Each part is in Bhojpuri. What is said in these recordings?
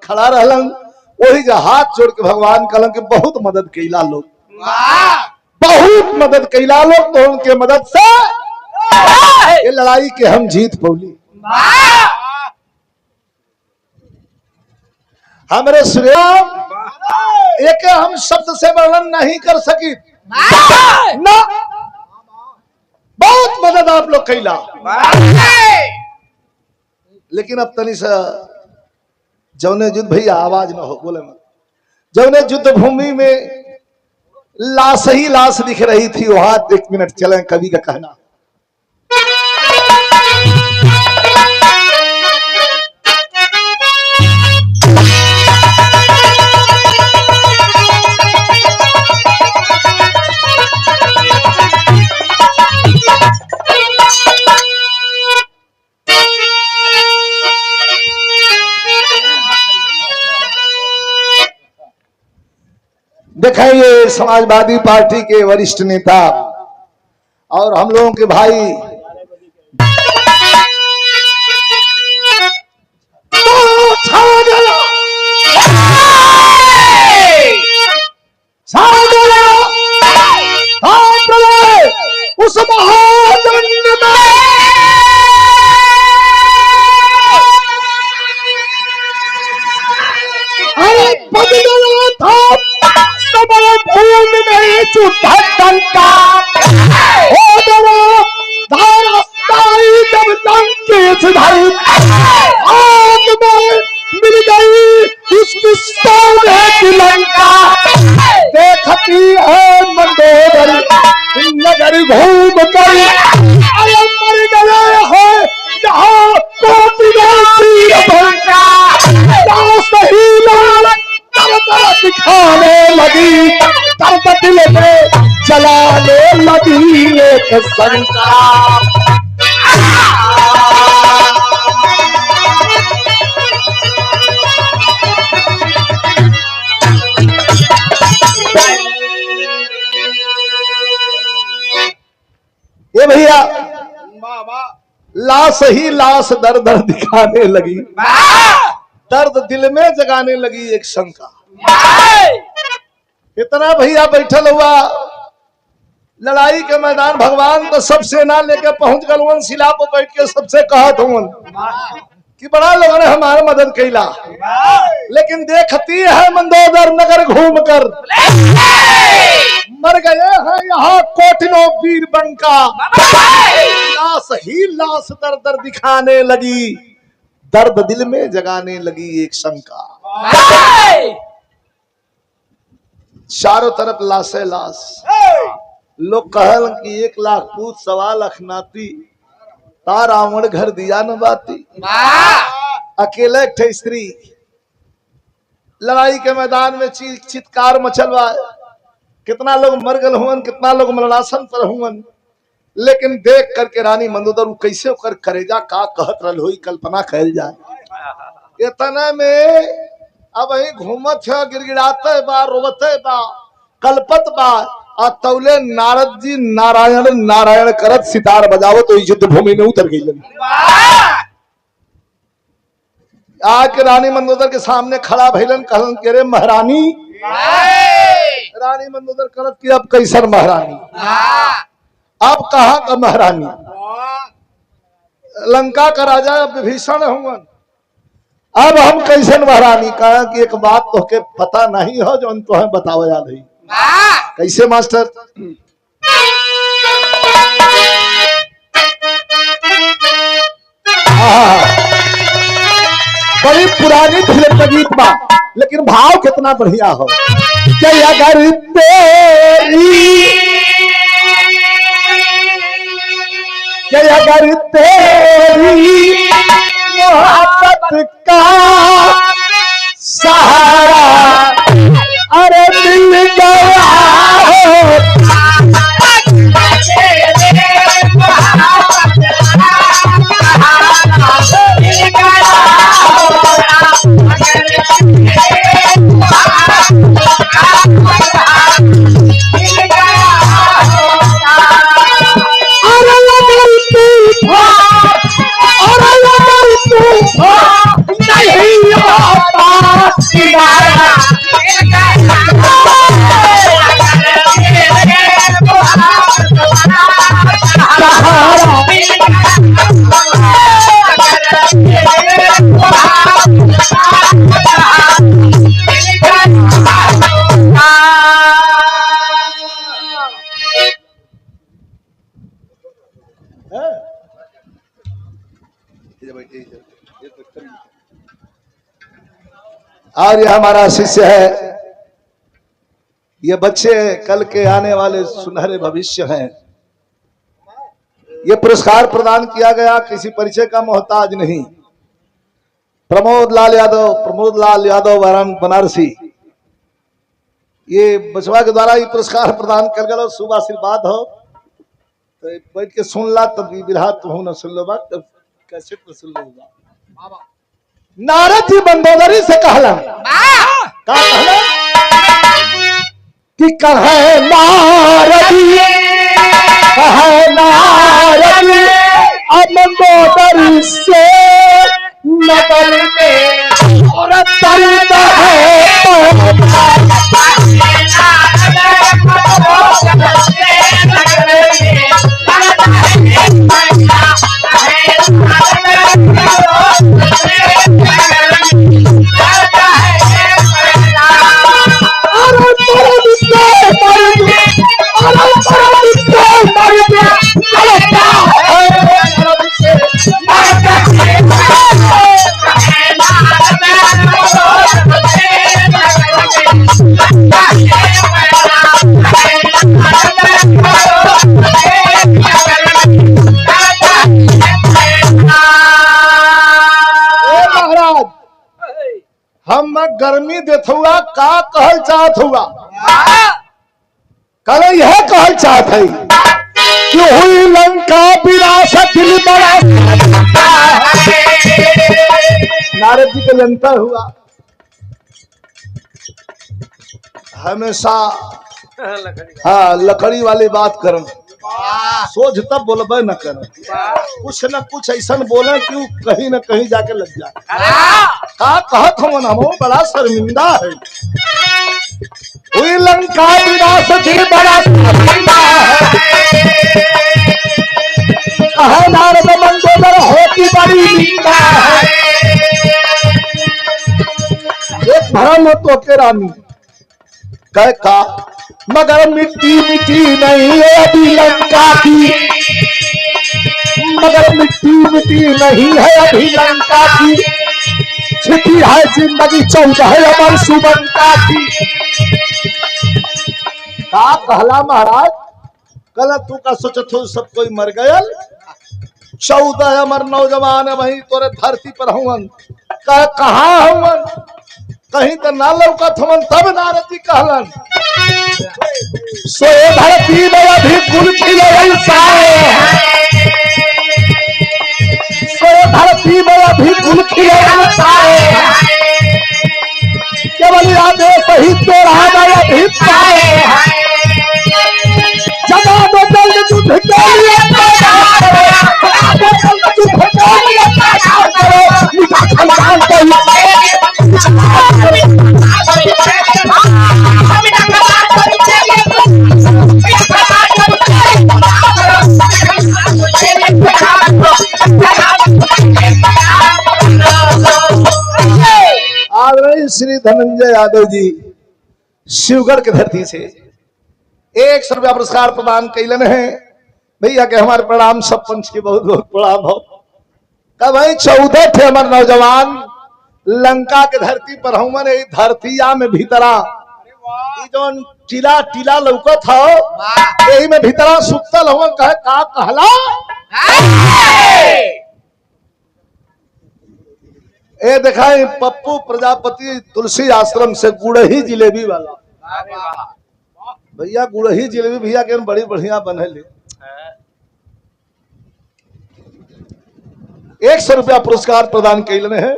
खड़ा रहलन। वही जो हाथ जोड़ के भगवान कहलन कि बहुत मदद कैला लोग, बहुत मदद कैला लोग, तो उनके मदद से ये लड़ाई के हम जीत पौली। हमारे सुरेम एक हम शब्द से वर्णन नहीं कर सकी ना, बहुत मदद आप लोग कैला। लेकिन अब तनी सा जौने युद्ध, भैया आवाज ना हो, बोले मत, जौने युद्ध भूमि में लाश ही लाश दिख रही थी, वहां 1 मिनट चले कवि का कहना। दिखाइए समाजवादी पार्टी के वरिष्ठ नेता और हम लोगों के भाई उस महाजंग में अरे बदला था भूमि में चुटंका हो दरो धारास्ताई जब लंकेश धरी आग में मिल गई उसकी सोने की लंका। देखती है मंदोदर नगर घूम कर अरे मर गए हैं जहाँ कोटि सही दिखाने लगी, दर्द दिल में जलाने लगी एक शंका। ये भैया लाश ही लाश दर दर दिखाने लगी, दर्द दिल में जगाने लगी एक शंका। इतना भैया बैठल हुआ लड़ाई के मैदान, भगवान तो सब सेना लेकर पहुंच गए, शिला पर बैठ के सबसे कहत हूं कि बड़ा लोगों ने हमारा मदद कैला, लेकिन देखती है मंदोदर नगर घूम कर मर गए हैं यहाँ कोटिनो वीर बंका। लाश ही लाश दर दर दिखाने लगी, दर्द दिल में जगाने लगी एक शंका। चारों तरफ लाशे लाश, लोग कहल कि 1 लाख पूत 1.25 लाख नाती, ता रावण घर दिया न बाती। अकेले एक स्त्री लड़ाई के मैदान में चित्कार मचलवा, कितना लोग मर गल हुवन, कितना लोग मरणासन पर हुवन, लेकिन देख करके रानी मंदोदर कैसे ओकर करेजा का कहत रल हुई, कल्पना कैल जाए। इतना में अब वही घूमत है, गिड़गिड़ाते बा, रोवते बा, कल्पत बा, और तौले नारद जी नारायण नारायण करत सितार बजावो तो युद्ध भूमि में उतर गई। आके रानी मंदोदर के सामने खड़ा भइलन, कहलन के रे महारानी। रानी मंदोदर करत कि अब कैसन महारानी, अब कहाँ का महारानी, लंका का राजा विभीषण हुआ, अब हम कैसे महारानी। कहा कि एक बात तो के पता नहीं हो जो तो है बताओ याद है कैसे मास्टर। बड़ी पुरानी फिल्म का गीत बा, लेकिन भाव कितना बढ़िया हो। जय अगर तेरी, जय अगर तेरी मोहब्बत का सहारा अरे मिल गया हो, नहीं और यह हमारा शिष्य है। ये बच्चे कल के आने वाले सुनहरे भविष्य हैं। ये पुरस्कार प्रदान किया गया किसी परिचय का मोहताज नहीं। प्रमोद लाल यादव बनारसी, ये बचवा के द्वारा ये पुरस्कार प्रदान कर गया। शुभ आशीर्वाद हो तो बैठ के सुन ला, तब बिरहा तुम न सुन लो बात, तब कैसे तो सुन लो। नारद जी मंदोदरी से कहला कि कहे नारदी अब मंदोदरी से नगर में और दर्द है हम गर्मी देत हुआ का कहल चाहत हुआ। कल यह कहल चाहत है कि हुई लंका विरासत दिल बड़ा। नारद जी के यंत्र हुआ हमेशा हाँ लकड़ी वाली बात कर, सोच तब बोलबे न कर, कुछ न कुछ ऐसा बोले कि कहीं न कहीं जाके लग जाए। का कहत हम बड़ा शर्मिंदा है। हुई लंका विरासत बड़ा शर्मिंदा है, नारद मंदोदर होती बड़ी निंदा है। एक भरम तो के रानी कह का मगर मिट्टी मिट्टी नहीं है अभी लंका की, मगर मिट्टी मिट्टी नहीं है अभी लंका की। छिपी है जिंदगी 14 अमर सुबंता की। का कहला महाराज कल तू का सोचत हो सब कोई मर गयल, 14 अमर नौजवान वही तोरे धरती पर हुवन। कहाँ हुवन कहीं तो ना लौकत हुवन। तब नारद जी कहलन सो धरती में अभी कुल खिले साए, सो धरती में अभी कुल खिले साए, केवल यादे सही तोड़ा में अभी पाए। जगा दो जल्द दूध के लिए श्री धनंजय यादव जी शिवगढ़ के धरती से 100 रुपया पुरस्कार प्रदान कैलन है। भैया के हमारे प्रणाम, सब पंच के बहुत बहुत प्रणाम हो। कब भाई 14 थे हमारे नौजवान लंका के धरती पर हुआ ने धरतिया में भीतरा जो टीला टीला लौकत हो यही में भीतरा सुतल हुआ। कहे का कहला ए देखा पप्पू प्रजापति तुलसी आश्रम से गुड़ही जिलेबी वाला भैया, गुड़ही जिलेबी भैया के बड़ी बढ़िया बनेली। 100 रुपया पुरस्कार प्रदान कैलने हैं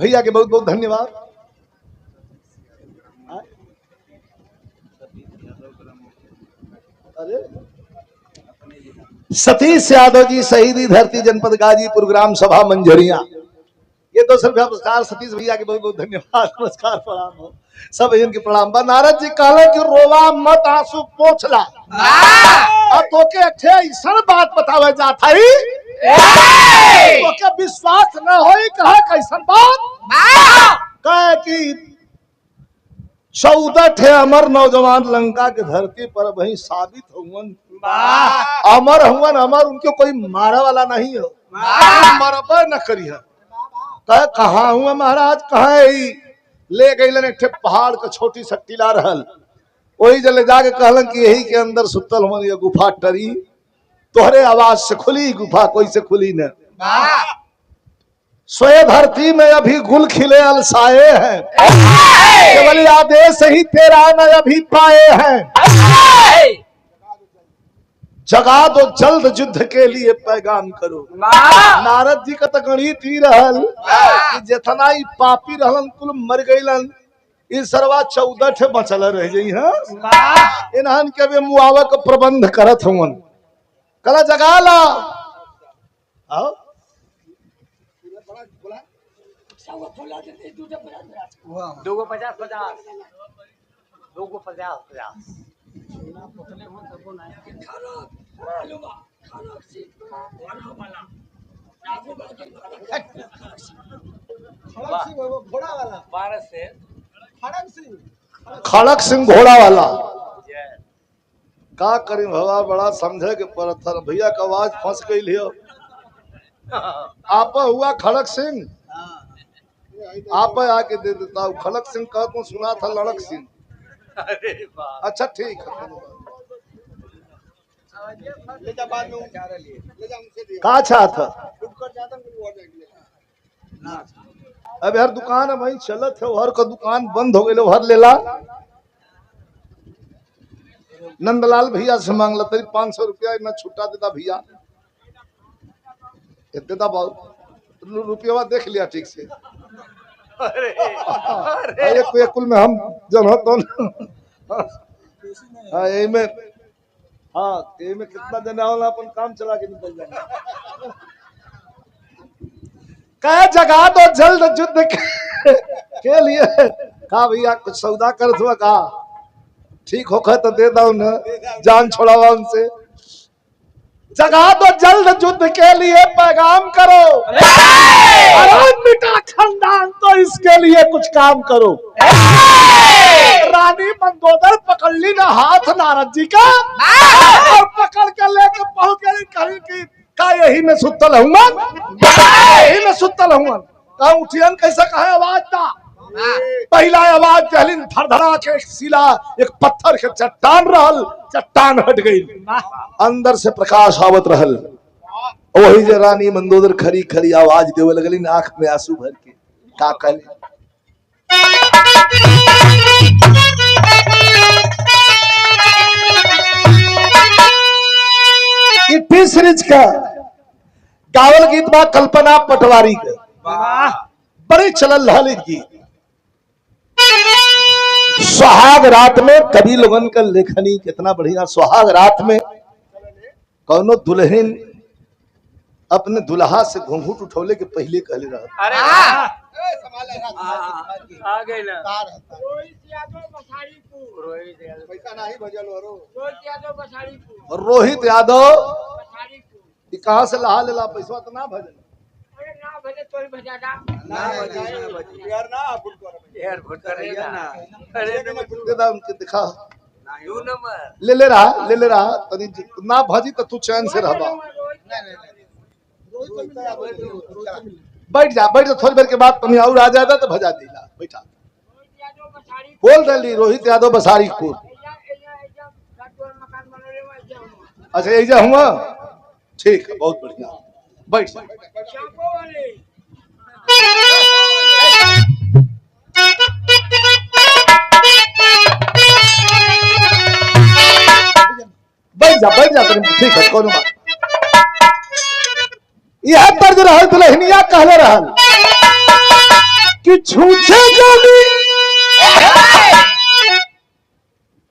भैया के बहुत बहुत धन्यवाद। अरे सतीश यादव जी शहीदी धरती जनपद गाजीपुर ग्राम सभा मंझरिया, ये 200 रुपया पुरस्कार सतीश भैया के बहुत बहुत धन्यवाद। नमस्कार प्रणाम हो सब इनके प्रणाम। नारद जी कहले कि रोवा मत आंसू पोछला और तोके अच्छे ऐसा बात बतावे जात है तोके विश्वास न होई। कहे कैसन बात कहे कि 14 थे अमर नौजवान लंका के धरती पर वही साबित हुवन अमर हुवन। अमर उनके कोई मारे वाला नहीं हो, मरबे न करी है। कहा हुआ महाराज कहे ले गईलन एक ठे पहाड़ का छोटी सा टीला रहल, वही जले जाके कहलन कि यही के अंदर सुतल हो ये गुफा टरी, तोहरे आवाज से खुली गुफा, कोई से खुली न। सोए धरती में अभी गुल खिले अलसाए हैं, केवल आदेश ही तेरा न अभी पाए हैं। जगा दो जल्द युद्ध के लिए पैगाम करो। नारद जी का तो गणित ही रहल कि जितना ही पापी रहलन कुल मर गईलन, इस सरवा 14 ठे बचल रह गई है। इन्हन के भी मुआवजा का प्रबंध करत हुवन। कला जगा ला आओ दोगो 50-50 दोगो 50-50 खड़क सिंह घोड़ा वाला। का करी भवा बड़ा समझे के पड़त था भैया का आवाज फंस गई लियो। आप हुआ खड़क सिंह, आप आके दे देता हूँ। खड़क सिंह का तो सुना था लड़क सिंह। अच्छा ठीक है, का चाह था अब हर दुकान है भाई चलत है, हर का दुकान बंद हो गई, हर लेला। नंदलाल भैया से मांगला तरी 500 रुपया इतना छुट्टा देता भैया, देता बहुत रुपया देख लिया ठीक से। एक कुल में हम जन हो में हाँ में कितना देना वाला अपन काम चला के निकल जाए। कह जगा दो जल्द युद्ध के लिए। कहा भैया कुछ सौदा कर दो, कहा ठीक होकर तो दे दो न, जान छोड़ावा उनसे। जगा दो जल्द युद्ध के लिए पैगाम करो, अरे मिटा खानदान तो इसके लिए कुछ काम करो। रानी मंदोदर पकड़ ली ना हाथ नारद जी का, और पकड़ के लेके पहुंच गई कहीं की का यही में सुतल हुआ, यही में सुतल हुआ। का उठियन कैसे कहे आवाज था, पहला आवाज पहलिन धड़धड़ा के शिला एक पत्थर के चट्टान रहल, चट्टान हट गई, अंदर से प्रकाश आवत रहल। वही जे रानी मंदोदर खरी खरी आवाज देवे लगली, आंख में आंसू भर के का कहले, इट्टी सीरीज का गावल गीत बा कल्पना पटवारी के, बड़ी चलल रहल गीत। सुहाग रात में कवि लोगन का लेखनी कितना बढ़िया। सुहाग रात में कौनो दुल्हन अपने दुल्हा से घूंघट उठौले के पहले कहले रहा, अरे आ गए ना रोहित यादव कहाँ से लहा लेला पैसा तो ना भजन दिखा ले रहा तनी ना भजी तो तू चैन से रहबा। बैठ जा थोड़ी देर के बाद तनी और आ जाता तो भजा देला। बैठा बोल रही रोहित यादव बसारीपुर। अच्छा ऐजा हुआ, ठीक है बहुत बढ़िया। बैठ जा बैठ जा ठीक है कोनो बात। यह दर्द रहल दुल्हनिया कहले रहल कि छूछे जानी,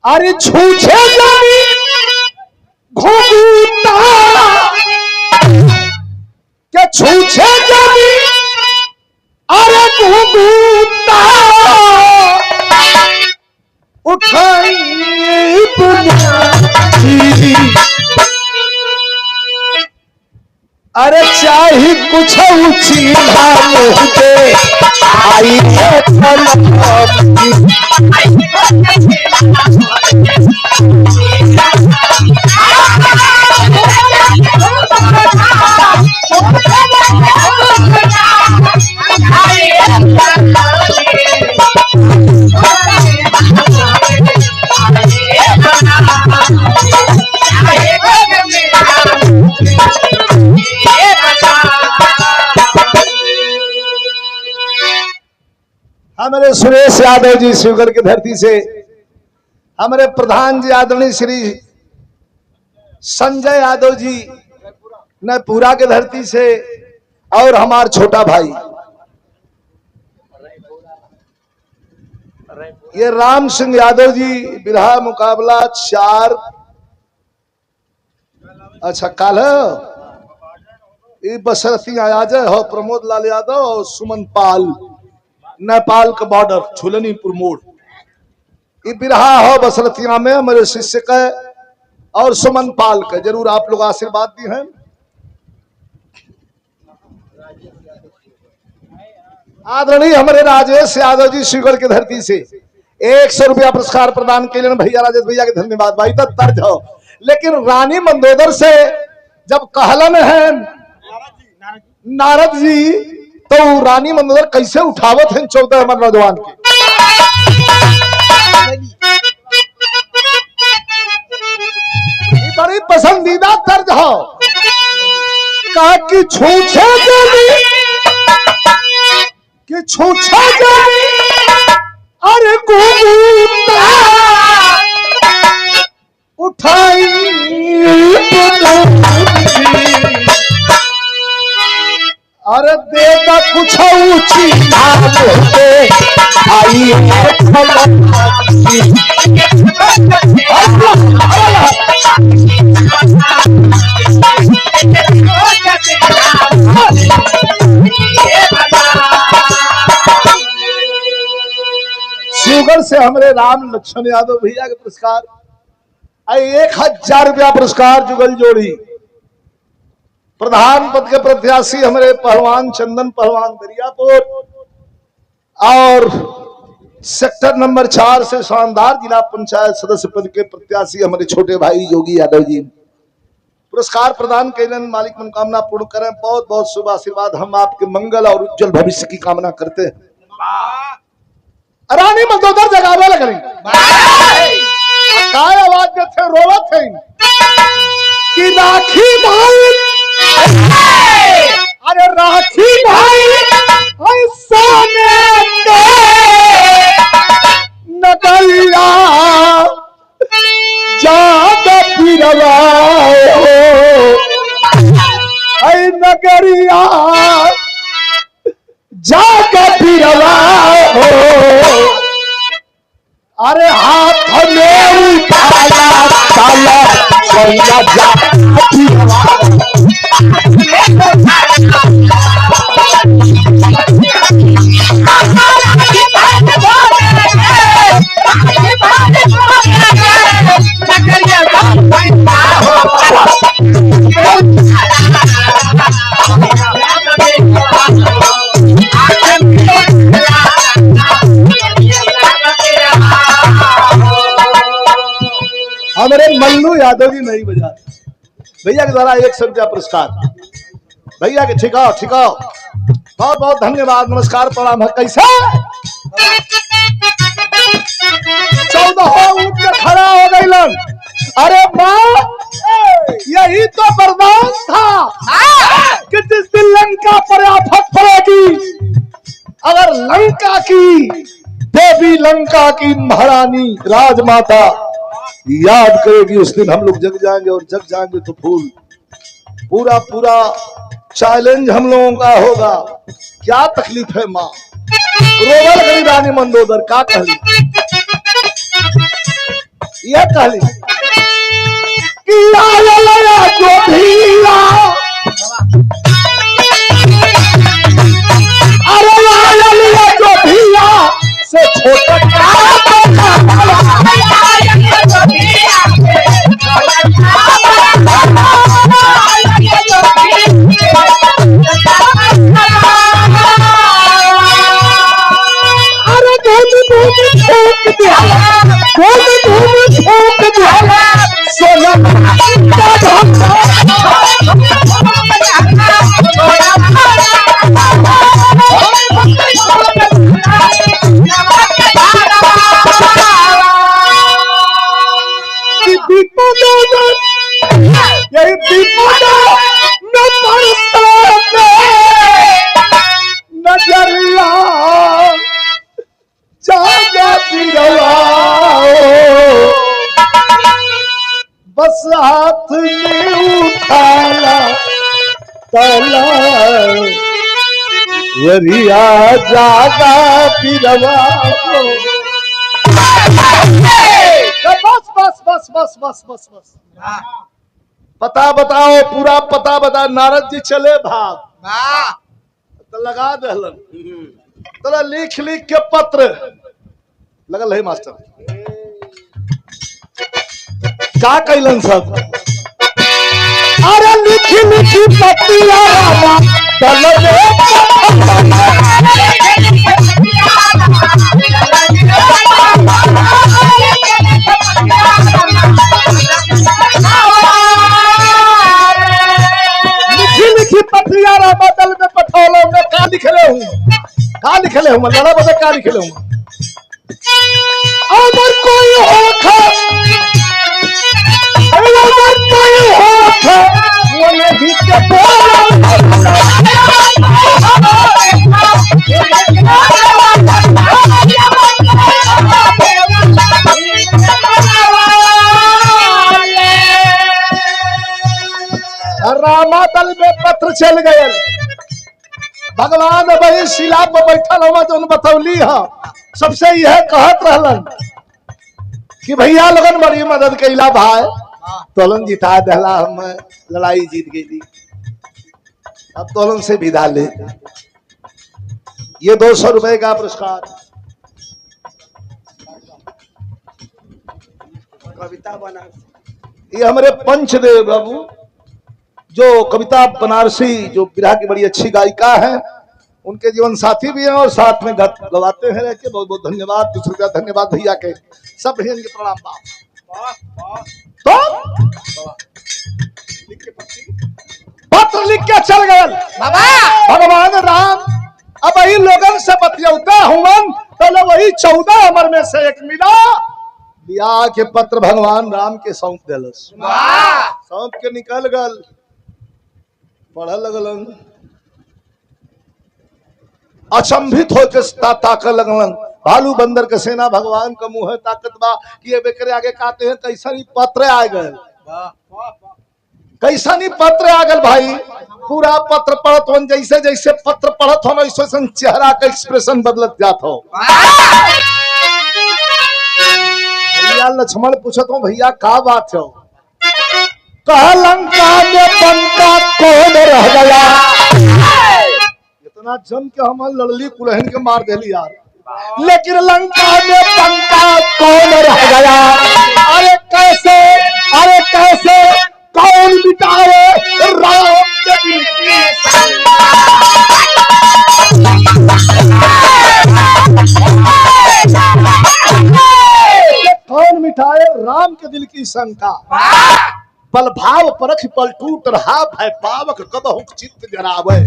अरे छूछे जानी घूमता के छूछे जानी, अरे घूमता उठाई अरे चाहे कुछ ऊंची दे आई हमारे सुरेश यादव जी शिवगढ़ की धरती से, हमारे प्रधान जी आदरणीय श्री संजय यादव जी नैपुरा के धरती से, और हमार छोटा भाई ये राम सिंह यादव जी बिरहा मुकाबला 4 अच्छा काल ये बसरती आज हो प्रमोद लाल यादव और सुमन पाल नेपाल का बॉर्डर छुलनीपुर मोड़ ये बिरहा हो बसरतिया में मेरे शिष्य का और सुमन पाल का जरूर आप लोग आशीर्वाद दी हैं। आदरणीय हमारे राजेश यादव जी शिवगढ़ की धरती से 100 रुपया पुरस्कार प्रदान के लिए भैया राजेश भैया के धन्यवाद। भाई तो तर्ज हो, लेकिन रानी मंदोदर से जब कहलन है नारद जी तो रानी मंदोदर कैसे उठावत हैं 14 हमारे नौजवान के। बड़ी पसंदीदा तर्ज हो, कहा कि छूछे कि छूछा जानी अरे घूमता उठाई अरे देगा कुछ ऊंची आई शिवगढ़ से हमारे राम लक्ष्मण यादव भैया के पुरस्कार 1000 रुपया पुरस्कार जुगल जोड़ी। प्रधान पद के प्रत्याशी हमारे पहलवान चंदन पहलवान दरियापुर और सेक्टर नंबर 4 से शानदार जिला पंचायत सदस्य पद के प्रत्याशी हमारे छोटे भाई योगी यादव जी पुरस्कार प्रदान के मालिक मनोकामना पूर्ण करें। बहुत बहुत शुभ आशीर्वाद, हम आपके मंगल और उज्जवल भविष्य की कामना करते हैं। रानी मंदोदर जगावे लग रही काय आवाज में थे रोवत थे कि राखी भाई अरे राखी भाई सोने नगरिया जादा फिरवा नगरिया जागा फिरवा अरे हाथ में उठाया ताला सोया जा हमारे मल्लू यादव जी नहीं बजा भैया के द्वारा 100 रुपया पुरस्कार भैया के ठिकाओ ठिकाओ बहुत बहुत धन्यवाद नमस्कार प्रणाम है। कैसा 14 उठ के खड़ा हो गई। अरे माँ यही तो वरदान था कि जिस दिन लंका पर आफत पड़ेगी अगर लंका की देवी लंका की महारानी राजमाता याद करेगी उस दिन हम लोग जग जाएंगे और जग जाएंगे तो फूल पूरा पूरा चैलेंज हम लोगों का होगा। क्या तकलीफ है माँ रोवल गई रानी मंदोदर का कहली यह कहली कि जो भीरा अरे जो भीरा से छोटा साथ में उठाला तला वरिया जागा पिरवा को। बस बस बस बस बस बस बस पता बताओ, पूरा पता बता। नारद जी चले भाग तो लगा दहलन, तोरा लिख लिख के पत्र लगल है मास्टर। का कैलन सब? अरे लिखी लिखी पतिया रामा तलबे लिखी लिखी पतिया रामा तल में पठौलों में का लिखले हूँ, का लिखले हूँ लड़ा बता का लिखले हूँ। अगर कोई होता, अगर कोई होता वो नहीं के रामातल में पत्र चल गए। भगवान वही शिला पर बैठल हुआ जो बतौली है, सबसे यह कहत रहलन कि भैया लगन बड़ी मदद कैला भाई, तोलन जिता दहला, हम लड़ाई जीत गई थी, अब तोलन से विदा ले। ये 200 रुपए का पुरस्कार। कविता बना, ये हमारे पंचदेव बाबू जो कविता बनारसी, जो बिरहा की बड़ी अच्छी गायिका है, उनके जीवन साथी भी हैं और साथ में गवाते हैं रह के। बहुत बहुत धन्यवाद, दूसरे का धन्यवाद भैया के, सब भैया के प्रणाम बाप। तो पत्र लिख के चल गए भगवान राम। अब वही लोगन से बतियौता हुवन तो वही 14 अमर में से एक मिला, लिया के पत्र भगवान राम के सौंप दिलस। सौंप के निकल गल, पढ़ लगलन, अचंभित होकर ताक लगलन। भालू बंदर के सेना भगवान का मुंह है ताकत बा कि ये बेकरे आगे कहते हैं कैसा नहीं पत्र आ गए, कैसा नहीं पत्र आ गए भाई। पूरा पत्र पढ़त हो, जैसे जैसे पत्र पढ़त हो वैसे चेहरा का एक्सप्रेशन बदलत जात हो। भैया लक्ष्मण पूछत हो भैया का बात हो? कहा लंका में पंका कौन रह गया, इतना जम के हम लड़ली कुलहन के मार देली यार, लेकिन लंका में पंका कौन रह गया। अरे कैसे, अरे कैसे कौन बिताए राम के दिल की कौन मिटाए राम के दिल की शंका। पल भाव परख पल टूट रहा भय पावक कबहु चित्त जरावे।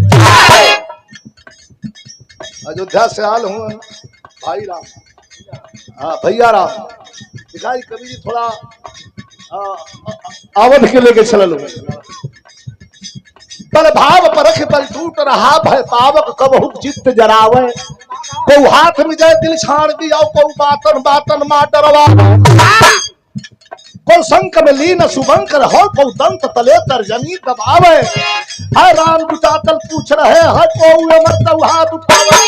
अयोध्या से आल हूँ भाई राम, हाँ भैया राम, दिखाई कभी थोड़ा अवध के लेके चल। पल भाव परख पल टूट रहा भय पावक कबहु चित्त जरावे। को हाथ में जाए दिल छाड़ दिया, को बातन बातन मा डरवा। को शंख में लीन सुबंकर हो, को दंत तले तर्जनी दबावे। है राम जुटातल पूछ रहे है, को अमर हाथ उठावे।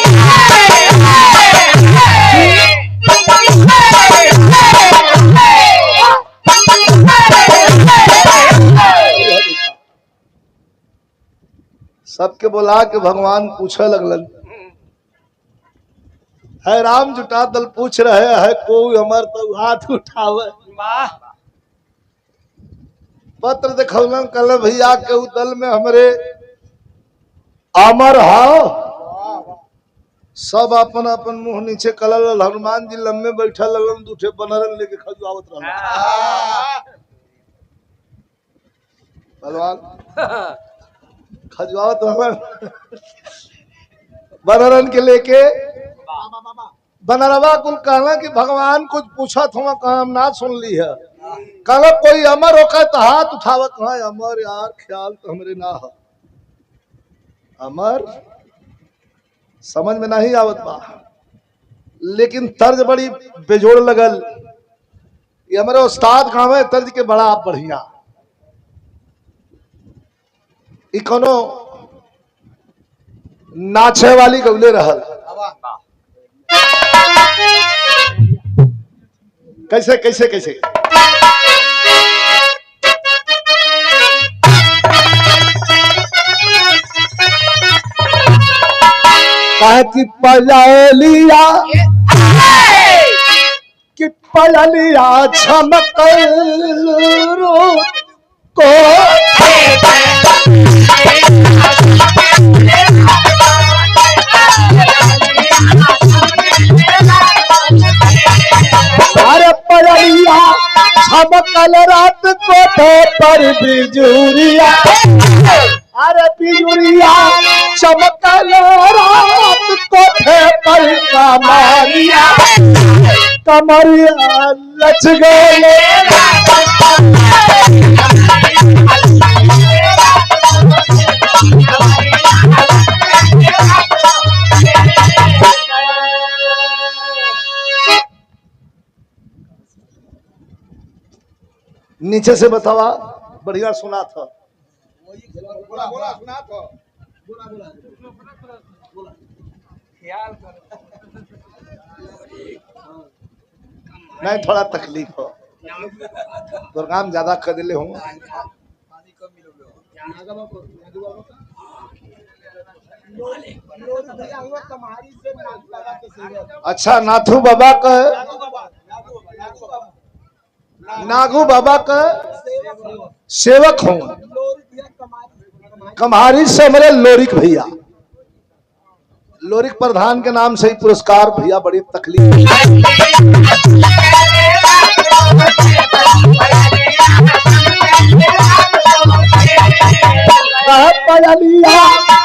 सबके बुला के भगवान पूछे लगलन, है राम जुटा दल पूछ रहे है, कोई अमर तो हाथ उठावे। पत्र दिखौलन, कल भैया के दल में हमरे अमर हो। सब अपन अपन मुंह नीचे कलल। हनुमान जी लम्बे बैठा लगन, दूठे बनरन लेके खजुआवत रहल। भगवान खजुआवत रहल बनरन के लेके। बनरवा कुल कहना कि भगवान कुछ पूछा था, कहा हम ना सुन ली है। कहला कोई अमर होकर तो हाथ उठावत। कहा अमर यार, ख्याल तो हमरे ना है अमर, समझ में नहीं आवत बा, लेकिन तर्ज बड़ी बेजोड़ लगल। ये हमारे उस्ताद कहा है तर्ज के बड़ा बढ़िया। ई कोनो नाचे वाली गौले रहल। कैसे कैसे कैसे कहे कि पयलिया कि पयलिया छमकल को अरे पयलिया छमकल रात कोठे पर बिजुरिया, अरे बिजुरिया चमकल रात कोठे पर कमरिया, कमरिया लच गए नीचे से बतावा बढ़िया सुना था। नहीं थोड़ा तकलीफ हो प्रोग्राम ज्यादा कर दिले हूँ। अच्छा नाथू बाबा का नागू बाबा का सेवक हूँ। कम्हारी से मेरे लोरिक भैया, लोरिक प्रधान के नाम से ही पुरस्कार भैया, बड़ी तकलीफ।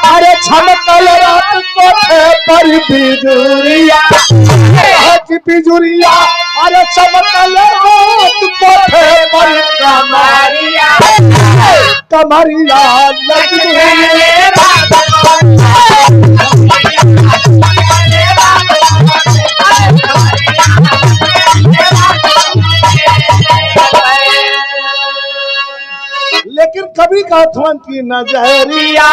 अरे छमकल रात कोठे पर बिजुरिया, बिजुरिया अरे चमकल रात कोठे पर कमरिया, कमरिया लग लेकिन कभी का थवन की नजरिया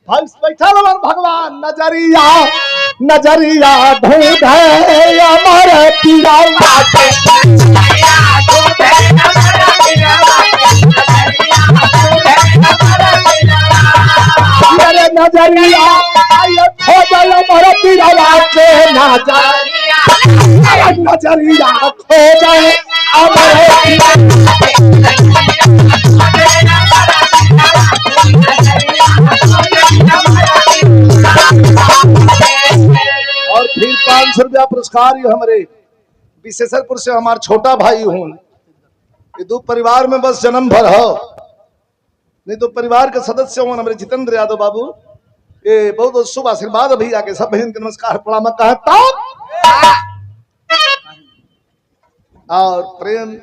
बैठा भगवान नजरिया, नजरिया ढूंढ है हमारे पीरा, मेरे नजरिया खोजल हमारे पीरा के नजरिया, नजरिया खोजल हमारे और फिर 500 रुपया पुरस्कार ये हमारे विशेषरपुर से हमारे छोटा भाई हूँ। ये दो परिवार में बस जन्म भर हो, नहीं तो परिवार के सदस्य हूँ हमारे जितेंद्र यादव बाबू। ये बहुत बहुत शुभ आशीर्वाद भैया के, सब बहन के नमस्कार प्रणाम कहता। और प्रेम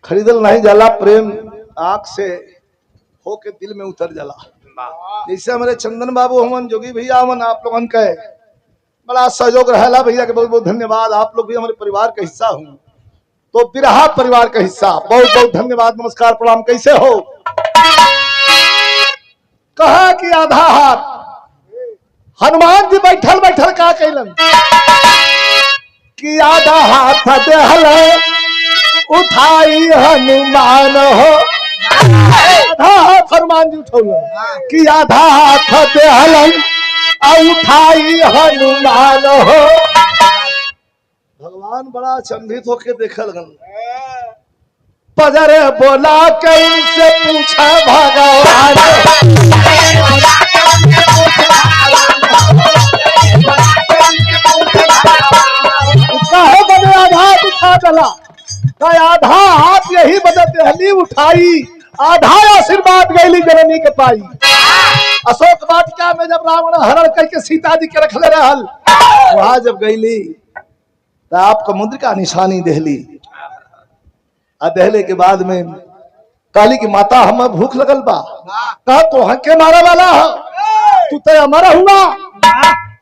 खरीदल नहीं जाला, प्रेम आंख से होके दिल में उतर जाला। जैसे हमारे चंदन बाबू हमन, जोगी भैया हमन, आप लोगन के बड़ा सहयोग रहेला भैया के बहुत बहुत धन्यवाद। आप लोग भी हमारे परिवार का हिस्सा हूँ, तो बिरहा परिवार का हिस्सा, बहुत बहुत धन्यवाद नमस्कार प्रणाम। कैसे हो? कहा कि आधा हाथ हनुमान जी बैठल बैठल का कैलन कि आधा हाथ देहल उठाई हनुमान हो, आधा हाथ हनुमान जी उठौलन कि आधा हाथ देहल उठाई हनुमान हो। भगवान बड़ा अचंभित होके देखल गन, पजरे बोला के उनसे पूछा भगवान, कहे बने आधा हाथ उठा चला, आधा हाथ यही बदल देहली उठाई, आधा आशीर्वाद गैली जननी के पाई। अशोक वाटिका में जब रावण हरण करके सीता जी के रखले रहल, वहां जब गईली तो आपका मुद्रिका निशानी देहली। दहले के बाद में काली की माता हमें भूख लगल बा, कहा तो हके मारे वाला हो, तू तो हमारा हुआ,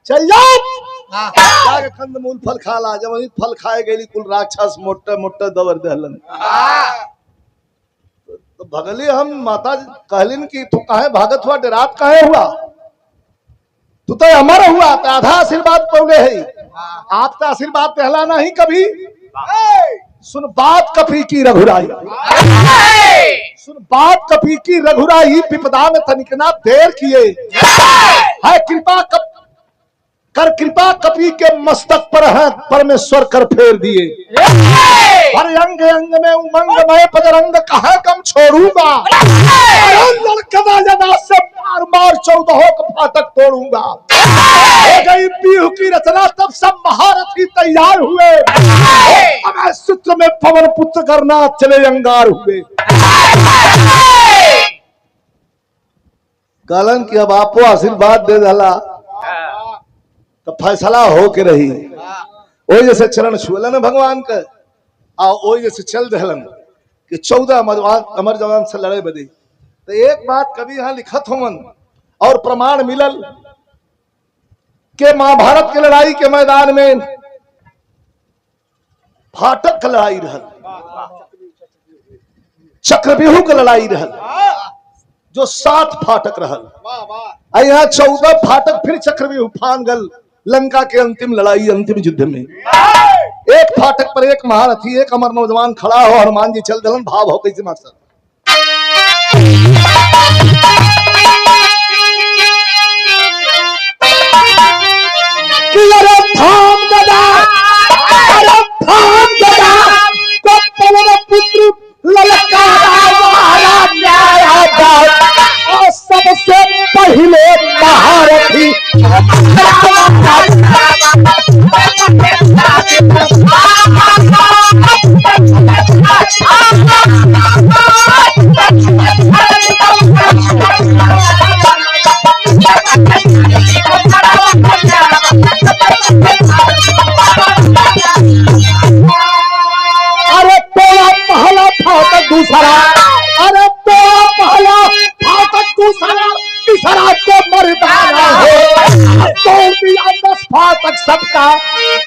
चल जाके कंदमूल फल खा ला। जब वही फल खाए गई कुल राक्षस मोटे मोटे दबर दहलन। तो भगली हम माता कहलिन कि तू काहे भागत हुआ डेरात काहे हुआ, तू तो अमर हुआ तो आधा आशीर्वाद पौले है, आप तो आशीर्वाद पहला नहीं कभी। सुन बात कपी की रघुराई, सुन बात कपी की रघुराई, विपदा में तनिकना देर किए है कृपा कर कृपा कपी के मस्तक पर है परमेश्वर कर फेर दिए। हर अंग अंग में उमंग मैं बजरंग कहा कम छोड़ूंगा, लड़कदा जदा से मार मार 14 का फाटक तोड़ूंगा। हो गई पीहू की रचना तब सब महारथी तैयार हुए, अब सूत्र में पवन पुत्र करना चले अंगार हुए। कलन की अब आपको आशीर्वाद दे डाला तो फैसला हो के रही, वही जैसे चरण छुअलन भगवान का और वही जैसे चल दहलन कि 14 अमर जवान से लड़े बदे। तो एक बात कभी यहाँ लिखत होवन और प्रमाण मिलल के महाभारत के लड़ाई के मैदान में फाटक का लड़ाई रहल, चक्रव्यूह का लड़ाई रहल, जो 7 फाटक रहल। यहाँ 14 फाटक फिर चक्रव्यूह फान गल लंका के अंतिम लड़ाई अंतिम युद्ध में। एक फाटक पर एक महारथी एक अमर नौजवान खड़ा हो, हनुमान जी चल दलन भाव हो कैसे मास्टर। पुत्र और सबसे पहले महारथी दूसरा, अरे तो पहला फाटक दूसरा तीसरा तो मर्दाना हो, तोड़ दिया 10 फाटक सबका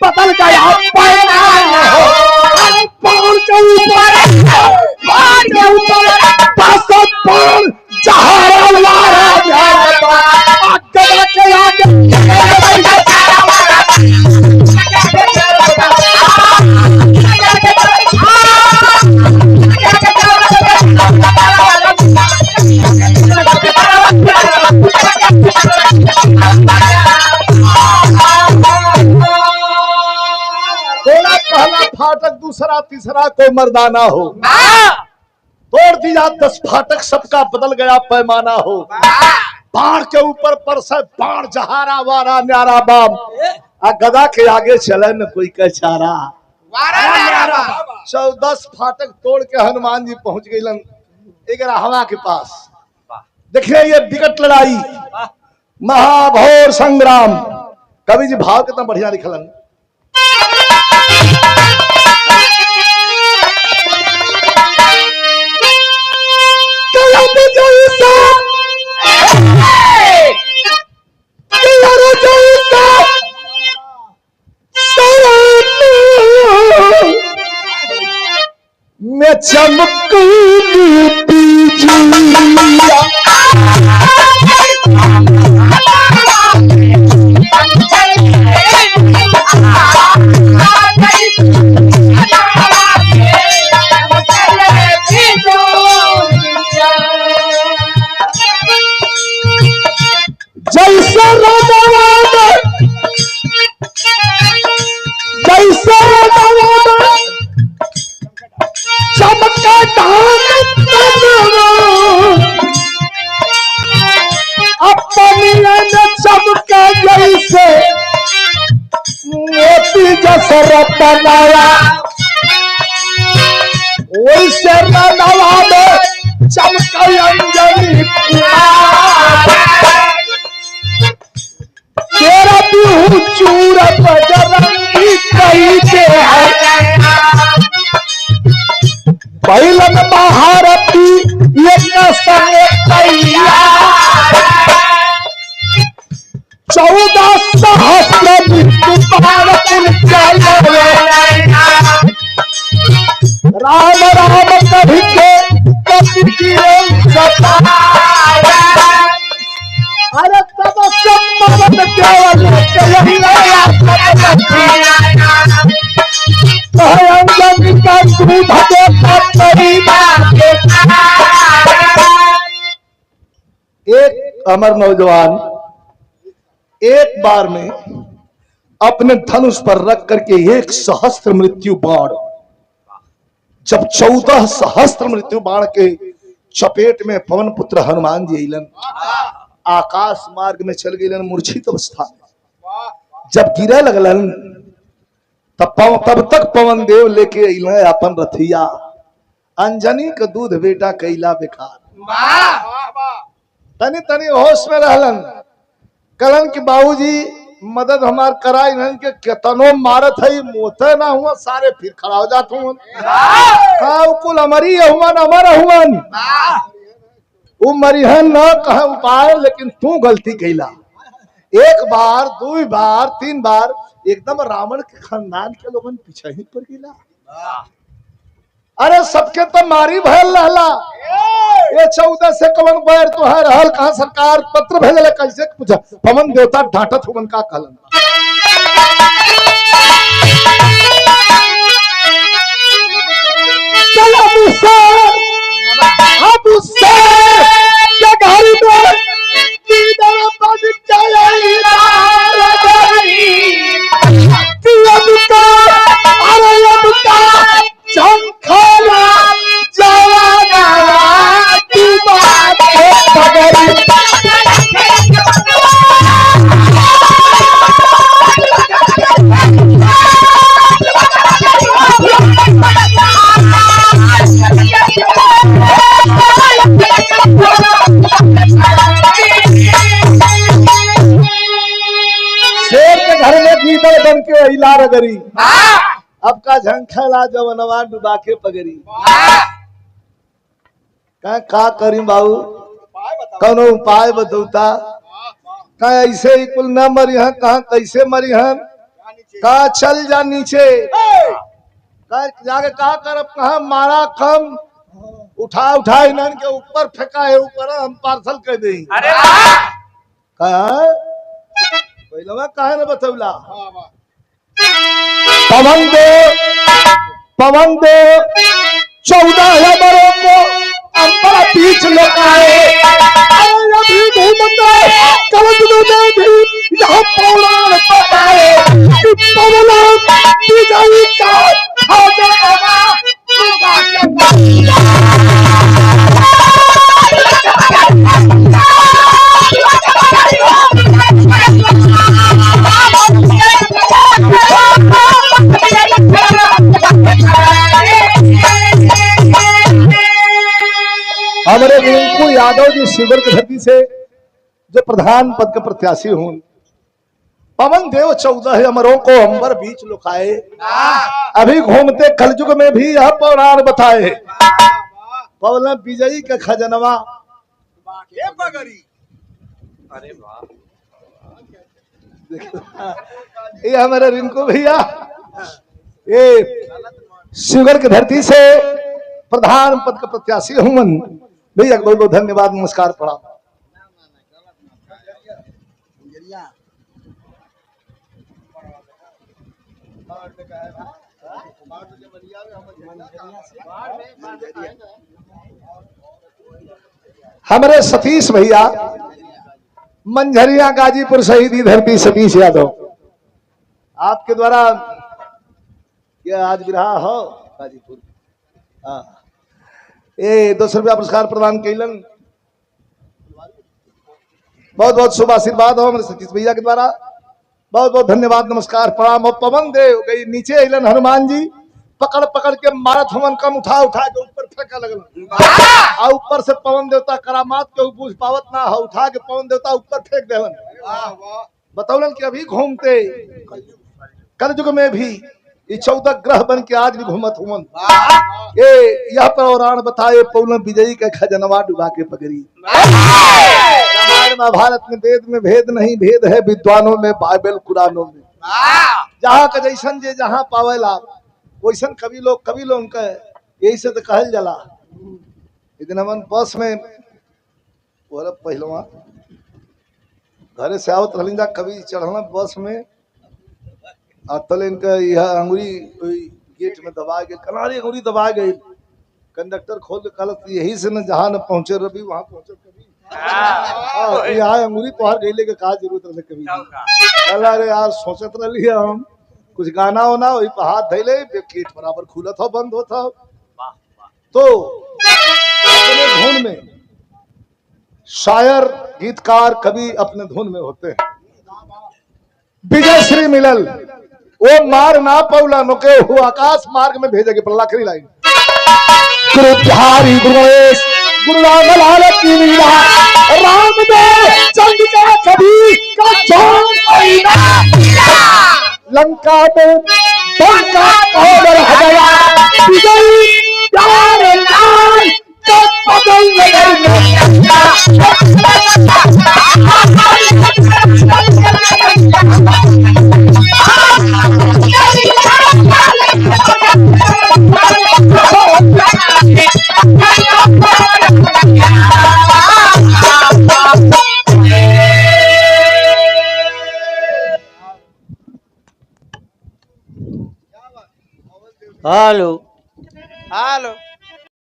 बदल गया पैमाना हो। अरे पौड़ के ऊपर 10 पौड़ जहारा वाला जाएगा, आगे के आगे पहला फाटक दूसरा तीसरा कोई मर्दाना हो, तोड़ दिया 10 फाटक सबका बदल गया पैमाना हो। बाढ़ के ऊपर परसे बाढ़ जहारा वारा न्यारा बाम, आ गदा के आगे चले न कोई कचारा। 14 फाटक तोड़ के हनुमान जी पहुंच गईलन 11वां के पास। देखिए ये विकट लड़ाई महाघोर संग्राम, कवि जी भाव कितना बढ़िया लिखलन। मैं चमकूं बिजुलिया जैसे चमका चमका जैसे मोती जैसे बनाया, वैसे नवा में चमका अंजलि तेरा बिहू चूर बजरंगी कही के है। बैलन महारथी एक संगे तैयार, 14 सहस्र राम राम कभी के अमर नौजवान एक बार में अपने धनुष पर रख करके 1 सहस्त्र मृत्यु बाण, जब 14 सहस्त्र मृत्यु बाण के चपेट में पवन पुत्र हनुमान जी अलन, आकाश मार्ग में चल गए मूर्छित अवस्था में। जब गिरे लगलन तब तक पवन देव लेके अल अपन रथिया, अंजनी के दूध बेटा कैला बेकार। तनी तनी होश में रहलन, कलन कि बाबूजी मदद हमार कराई नहीं के केतनो मारत है मोते ना हुआ सारे फिर खड़ा हो जात हुआ कुल अमरी हुवन अमर हुवन वो मरिहन न कह उपाय, लेकिन तू गलती कैला। एक बार दो बार तीन बार एकदम रावण के खानदान के लोगन पीछे ही पड़ गिला। अरे सबके तो मारी भयल रहला, ये 14 से कवन बैर तुहार रहल कहा सरकार पत्र भेजले कैसे पूछा पवन देवता डांटत हुवन का कहलन। चलो मुझसे अब उससे के घर में दीदार बन जाए झंखला जवाना तू बात पगड़ी शेर के घर में गीदड़ बन के हिला रगरी, अब का झंखला जवनवा डुबा के पगड़ी। का करी बाबू कौनो उपाय बतौता, कहा ऐसे ही कुल न मरिहन, कहा कैसे मरिहन, कहा चल जा नीचे, कहा जाके का करब, कहा मारा कम उठा उठा इन्हन के ऊपर फेंका है, ऊपर हम पार्सल कर दे। कहा कहे न बतौला पवन दो 14 मरों को अंबर बीच लौटाए, अभी कलश में भी यहाँ पौराण बताए कि पवन विजयी का हमारे रिंकू यादव जी शिवर की धरती से जो प्रधान पद के प्रत्याशी हूं, पवन देव 14 अमरों को अंबर बीच लुकाए, अभी घूमते कलयुग में भी यह पौराण बताए, पवन विजयी का खजनवा। अरे वाह, ये हमारे रिंकू भैया ये शिवर की धरती से प्रधान पद के प्रत्याशी हूं भैया, बहुत बहुत धन्यवाद, नमस्कार प्रणाम। हमारे सतीश भैया मंझरिया गाजीपुर शहीदी धरती सतीश यादव, आपके द्वारा यह आज विरहा हो गाजीपुर, हाँ ये 200 रुपया पुरस्कार प्रदान कैलन, बहुत बहुत शुभ आशीर्वाद हो हमारे सतीश भैया के द्वारा, बहुत बहुत धन्यवाद, नमस्कार प्रणाम। और पवन देव गई नीचे अलन, हनुमान जी पकड़ पकड़ के मारत हमन कम उठा उठा के ऊपर फेंका लगल, और ऊपर से पवन देवता करामात के पूछ पावत ना हो, उठा के पवन देवता ऊपर फेंक देवन। बतौलन कि अभी घूमते कलयुग में भी ये 14 ग्रह बन के आज भी घूमत हुमन, ये यह पौराण बताए पौलन विजयी के खजनवा डुबा के पगड़ी। रामायण महाभारत में वेद में भेद नहीं, भेद है विद्वानों में, बाइबल कुरानों में, जहाँ का जैसन जे जहाँ पावेला वैसन कवि लोग का यही से तो कहल जाला। दिन हमन बस में पहलवा घरे से आवत रही जा, कभी चढ़ना बस में तले इनका यह अंगुरी गेट में दबा गई, कनारी अंगुरी दबा गई, कंडक्टर खोल के कहलत यही से न जहाँ न पहुंचे रवि वहां पहुंचे कभी। यहाँ अंगूरी तोहार गईले के का जरूरत रहे कभी चल अरे यार सोचत रही हम कुछ गाना होना वही पे हाथ धैले गेट बराबर खुलत हो बंद होता हो तो अपने धुन में शायर गीतकार कवि अपने धुन में होते हैं विजय श्री मिलल वो मार ना पौला नुके वो आकाश मार्ग में भेजेगे पर आखिरी लाइन गुरु बिहारी गुरुवेश गुरु रामलाल की लीला राम ने चंद का कभी का जोर कोई ना लंका में बंका और हजाया विजय प्यार लाल तब बदल हेलो हेलो